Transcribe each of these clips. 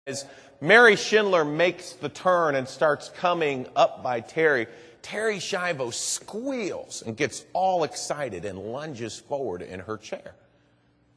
As Mary Schindler makes the turn and starts coming up by Terri, Terri Schiavo squeals and gets all excited and lunges forward in her chair.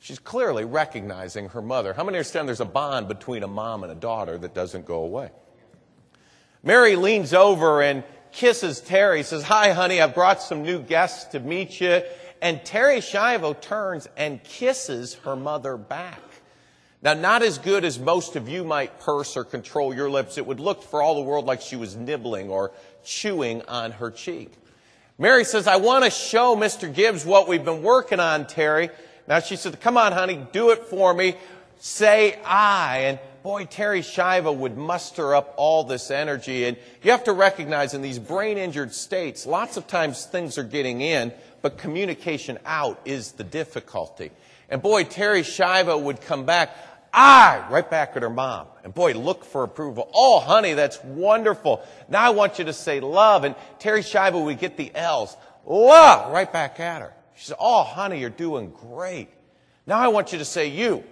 She's clearly recognizing her mother. How many understand there's a bond between a mom and a daughter that doesn't go away? Mary leans over and kisses Terri, says, "Hi, honey, I've brought some new guests to meet you." And Terri Schiavo turns and kisses her mother back. Now, not as good as most of you might purse or control your lips. It would look for all the world like she was nibbling or chewing on her cheek. Mary says, "I want to show Mr. Gibbs what we've been working on, Terri." Now, she said, "Come on, honey, do it for me. Say I." And boy, Terri Schiavo would muster up all this energy. And you have to recognize in these brain-injured states, lots of times things are getting in, but communication out is the difficulty. And boy, Terri Schiavo would come back, "I," right back at her mom. And boy, look for approval. "Oh, honey, that's wonderful. Now I want you to say love." And Terri Schiavo would get the L's. "Love," right back at her. She said, "Oh, honey, you're doing great. Now I want you to say you."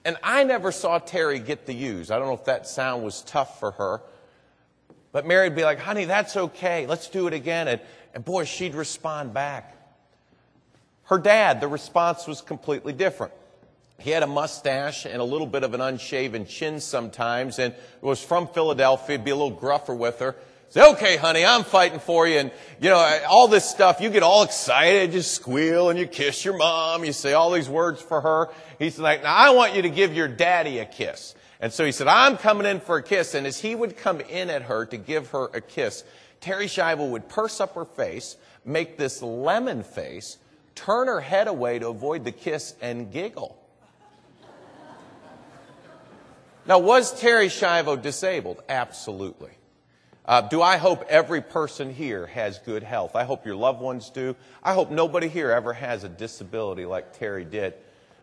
And I never saw Terri get the U's. I don't know if that sound was tough for her. But Mary would be like, "Honey, that's okay. Let's do it again." And boy, she'd respond back. Her dad, the response was completely different. He had a mustache and a little bit of an unshaven chin sometimes, and was from Philadelphia. He'd be a little gruffer with her. Say, "Okay, honey, I'm fighting for you." And, you know, all this stuff, you get all excited, you squeal and you kiss your mom. You say all these words for her. He's like, "Now I want you to give your daddy a kiss." And so he said, "I'm coming in for a kiss." And as he would come in at her to give her a kiss, Terri Schiavo would purse up her face, make this lemon face, turn her head away to avoid the kiss, and giggle. Now, was Terri Schiavo disabled? Absolutely. Do I hope every person here has good health? I hope your loved ones do. I hope nobody here ever has a disability like Terri did.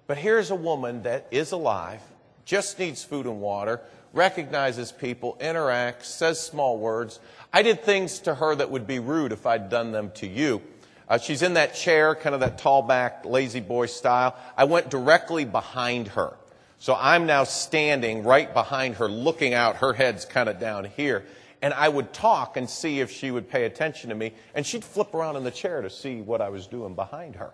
But here's a woman that is alive, just needs food and water, recognizes people, interacts, says small words. I did things to her that would be rude if I'd done them to you. She's in that chair, kind of that tall back, lazy boy style. I went directly behind her. So I'm now standing right behind her, looking out. Her head's kind of down here. And I would talk and see if she would pay attention to me. And she'd flip around in the chair to see what I was doing behind her.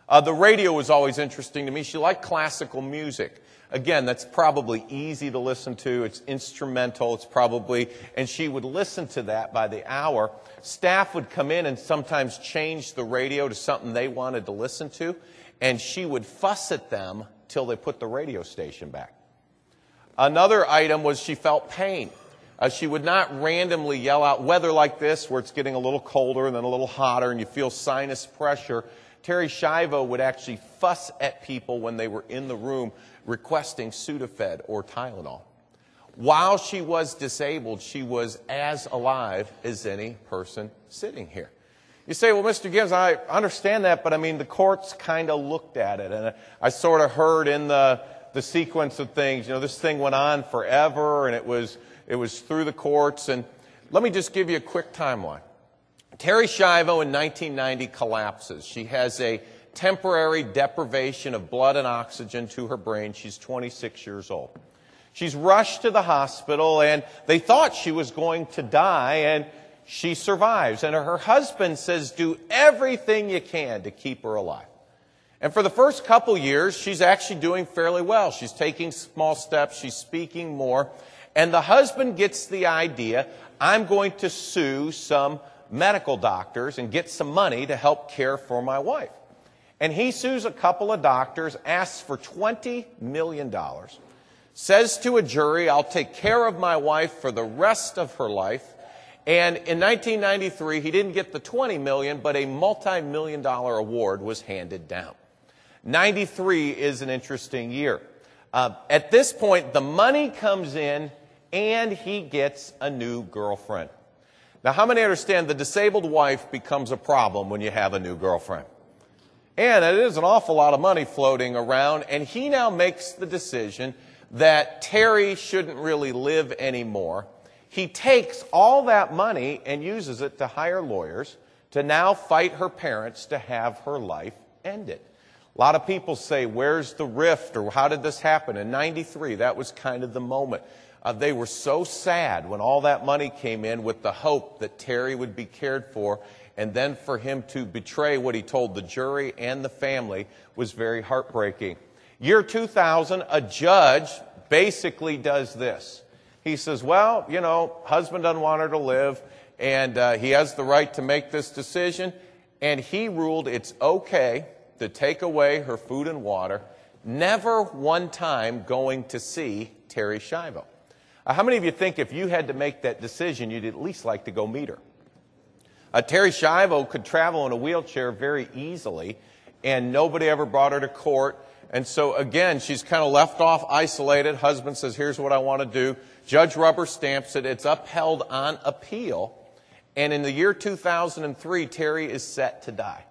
The radio was always interesting to me. She liked classical music. Again, that's probably easy to listen to. It's instrumental. It's probably, and she would listen to that by the hour. Staff would come in and sometimes change the radio to something they wanted to listen to. And she would fuss at them till they put the radio station back. Another item was she felt pain. She would not randomly yell out. Weather like this, where it's getting a little colder and then a little hotter and you feel sinus pressure, Terri Schiavo would actually fuss at people when they were in the room requesting Sudafed or Tylenol. While she was disabled, she was as alive as any person sitting here. You say, "Well, Mr. Gibbs, I understand that, but I mean, the courts kind of looked at it." And I sort of heard in the sequence of things, you know, this thing went on forever and it was through the courts. And let me just give you a quick timeline. Terri Schiavo in 1990 collapses. She has a temporary deprivation of blood and oxygen to her brain. She's 26 years old. She's rushed to the hospital and they thought she was going to die, and she survives. And her husband says, "Do everything you can to keep her alive." And for the first couple years, she's actually doing fairly well. She's taking small steps. She's speaking more. And the husband gets the idea, "I'm going to sue some medical doctors and get some money to help care for my wife." And he sues a couple of doctors, asks for $20 million, says to a jury, "I'll take care of my wife for the rest of her life." And in 1993, he didn't get the $20 million, but a multi-million-dollar award was handed down. 93 is an interesting year. At this point, the money comes in, and he gets a new girlfriend. Now, how many understand the disabled wife becomes a problem when you have a new girlfriend? And it is an awful lot of money floating around, and he now makes the decision that Terri shouldn't really live anymore. He takes all that money and uses it to hire lawyers to now fight her parents to have her life ended. A lot of people say, where's the rift, or how did this happen? In '93, that was kind of the moment. They were so sad when all that money came in with the hope that Terri would be cared for, and then for him to betray what he told the jury and the family was very heartbreaking. Year 2000, a judge basically does this. He says, well, you know, husband doesn't want her to live, and he has the right to make this decision, and he ruled it's okay to take away her food and water, never one time going to see Terri Schiavo. How many of you think if you had to make that decision, you'd at least like to go meet her? Terri Schiavo could travel in a wheelchair very easily, and nobody ever brought her to court. And so, again, she's kind of left off, isolated. Husband says, here's what I want to do. Judge rubber stamps it. It's upheld on appeal. And in the year 2003, Terri is set to die.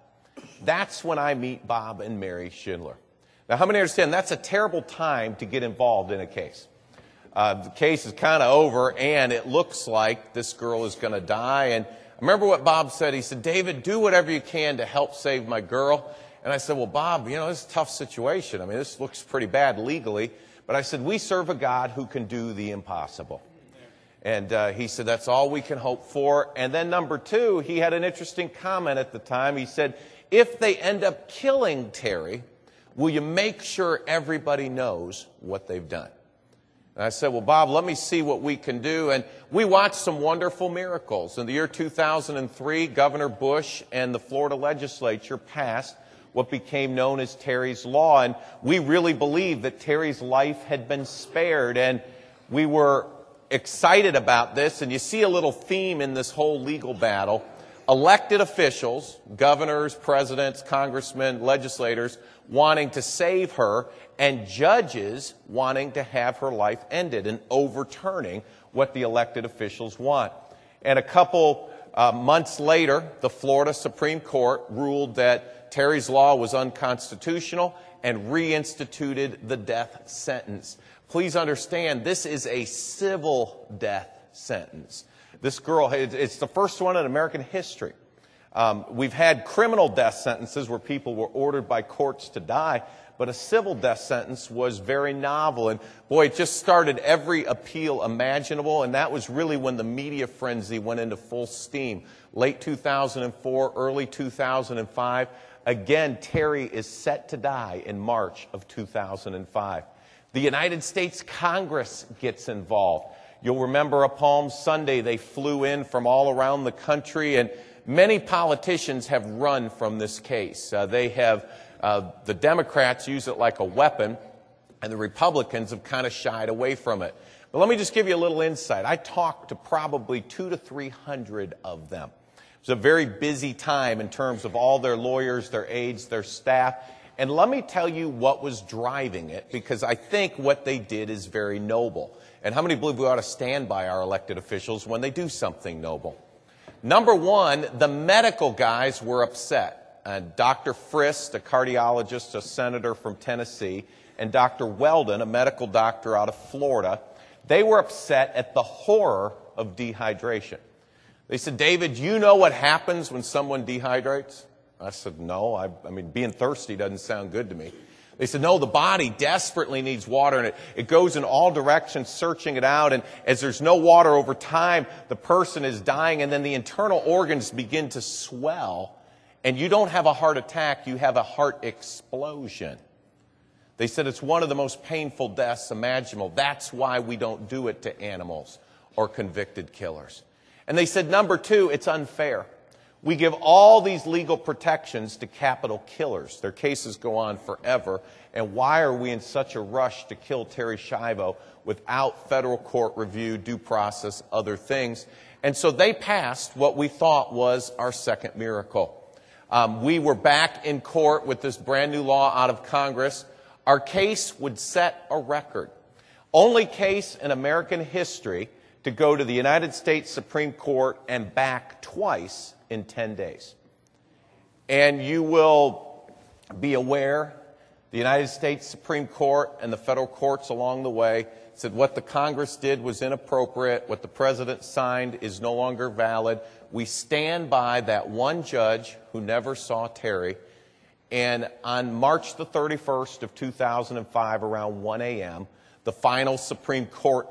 That's when I meet Bob and Mary Schindler. Now, how many understand that's a terrible time to get involved in a case? The case is kind of over, and it looks like this girl is going to die. And I remember what Bob said. He said, David, do whatever you can to help save my girl. And I said, well, Bob, you know, this is a tough situation. I mean, this looks pretty bad legally. But I said, we serve a God who can do the impossible. And he said, that's all we can hope for. And then number two, he had an interesting comment at the time. He said, if they end up killing Terri, will you make sure everybody knows what they've done? And I said, well, Bob, let me see what we can do. And we watched some wonderful miracles. In the year 2003, Governor Bush and the Florida legislature passed what became known as Terri's Law. And we really believed that Terri's life had been spared. And we were excited about this. And you see a little theme in this whole legal battle. Elected officials, governors, presidents, congressmen, legislators, wanting to save her, and judges wanting to have her life ended and overturning what the elected officials want. And a couple months later, the Florida Supreme Court ruled that Terri's Law was unconstitutional and reinstituted the death sentence. Please understand, this is a civil death sentence. This girl, it's the first one in American history. We've had criminal death sentences where people were ordered by courts to die, but a civil death sentence was very novel. And boy, it just started every appeal imaginable, and that was really when the media frenzy went into full steam. Late 2004, early 2005. Again, Terri is set to die in March of 2005. The United States Congress gets involved. You'll remember a Palm Sunday, they flew in from all around the country, and many politicians have run from this case. The Democrats use it like a weapon, and the Republicans have kind of shied away from it. But let me just give you a little insight. I talked to probably 200 to 300 of them. It was a very busy time in terms of all their lawyers, their aides, their staff. And let me tell you what was driving it, because I think what they did is very noble. And how many believe we ought to stand by our elected officials when they do something noble? Number one, the medical guys were upset. Dr. Frist, a cardiologist, a senator from Tennessee, and Dr. Weldon, a medical doctor out of Florida, they were upset at the horror of dehydration. They said, David, you know what happens when someone dehydrates? I said, no. I mean, being thirsty doesn't sound good to me. They said, no, the body desperately needs water, and it goes in all directions searching it out, and as there's no water over time, the person is dying, and then the internal organs begin to swell, and you don't have a heart attack, you have a heart explosion. They said it's one of the most painful deaths imaginable. That's why we don't do it to animals or convicted killers. And they said, number two, it's unfair. We give all these legal protections to capital killers. Their cases go on forever. And why are we in such a rush to kill Terri Schiavo without federal court review, due process, other things? And so they passed what we thought was our second miracle. We were back in court with this brand new law out of Congress. Our case would set a record. Only case in American history to go to the United States Supreme Court and back twice in 10 days. And you will be aware the United States Supreme Court and the federal courts along the way said what the Congress did was inappropriate, what the President signed is no longer valid. We stand by that one judge who never saw Terri, And on March the 31st of 2005, around 1 a.m., the final Supreme Court